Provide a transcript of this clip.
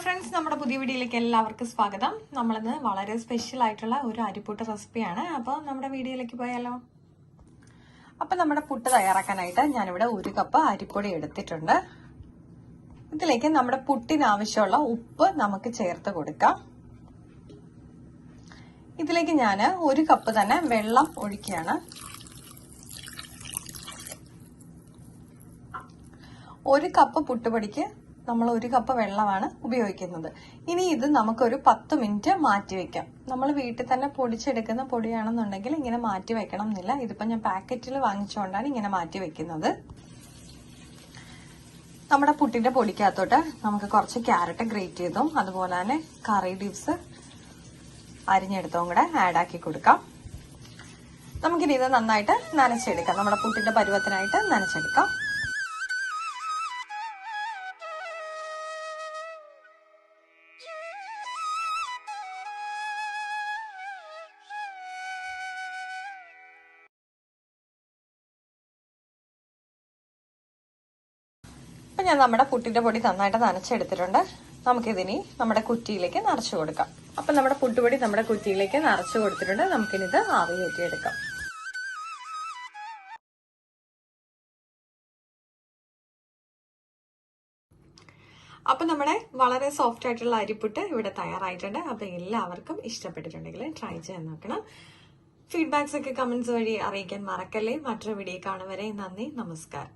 Friends, നമ്മുടെ പുതിയ വീഡിയോയിലേക്ക് എല്ലാവർക്കും സ്വാഗതം. നമ്മളിന്ന് വളരെ സ്പെഷ്യൽ ആയിട്ടുള്ള ഒരു അരിപ്പുട്ട് റെസിപ്പിയാണ്. അപ്പോൾ നമ്മുടെ വീഡിയോയിലേക്ക് പോയാലോ. അപ്പം നമ്മുടെ പുട്ട് തയ്യാറാക്കാനായിട്ട് ഞാനിവിടെ 1 കപ്പ് അരിപ്പൊടി എടുത്തിട്ടുണ്ട്. ഇതിലേക്ക് നമ്മുടെ പുട്ടിന് ആവശ്യമുള്ള ഉപ്പ് നമുക്ക് ചേർത്ത് കൊടുക്കാം. ഇതിലേക്ക് ഞാൻ 1 കപ്പ് തന്നെ വെള്ളം ഒഴിക്കുകയാണ്. 1 കപ്പ് പുട്ടുപൊടിക്ക് നമ്മൾ 1 കപ്പ് വെള്ളമാണ് ഉപയോഗിക്കുന്നത്. ഇനി ഇത് നമുക്കൊരു 10 മിനിറ്റ് മാറ്റി വെക്കാം. നമ്മൾ വീട്ടിൽ തന്നെ പൊടിച്ചെടുക്കുന്ന പൊടിയാണെന്നുണ്ടെങ്കിൽ ഇങ്ങനെ മാറ്റി വെക്കണം എന്നില്ല. ഇതിപ്പോ ഞാൻ പാക്കറ്റിൽ വാങ്ങിച്ചുകൊണ്ടാണ് ഇങ്ങനെ മാറ്റി വെക്കുന്നത്. നമ്മുടെ പുട്ടിന്റെ പൊടിക്കകത്തോട്ട് നമുക്ക് കുറച്ച് ക്യാരറ്റ് ഗ്രേറ്റ് ചെയ്തും അതുപോലെ തന്നെ കറി ലീവ്സ് അരിഞ്ഞെടുത്തും കൂടെ ആഡാക്കി കൊടുക്കാം. നമുക്കിനി ഇത് നന്നായിട്ട് നനച്ചെടുക്കാം. നമ്മുടെ പുട്ടിന്റെ പരുവത്തിനായിട്ട് നനച്ചെടുക്കാം. അപ്പം ഞാൻ നമ്മുടെ പുട്ടിന്റെ പൊടി നന്നായിട്ട് നനച്ചെടുത്തിട്ടുണ്ട്. നമുക്കിതിനി നമ്മുടെ കുറ്റിയിലേക്ക് നിറച്ചു കൊടുക്കാം. അപ്പം നമ്മുടെ പുട്ടുപൊടി നമ്മുടെ കുറ്റിയിലേക്ക് നിറച്ചു കൊടുത്തിട്ടുണ്ട്. നമുക്കിനിത് ആവി കയറ്റിയെടുക്കാം. അപ്പം നമ്മുടെ വളരെ സോഫ്റ്റ് ആയിട്ടുള്ള അരിപ്പുട്ട് ഇവിടെ തയ്യാറായിട്ടുണ്ട്. അപ്പം എല്ലാവർക്കും ഇഷ്ടപ്പെട്ടിട്ടുണ്ടെങ്കിൽ ട്രൈ ചെയ്യാൻ നോക്കണം. ഫീഡ്ബാക്സ് ഒക്കെ കമന്റ്സ് വഴി അറിയിക്കാൻ മറക്കല്ലേ. മറ്റൊരു വീഡിയോ കാണും വരെ നന്ദി, നമസ്കാരം.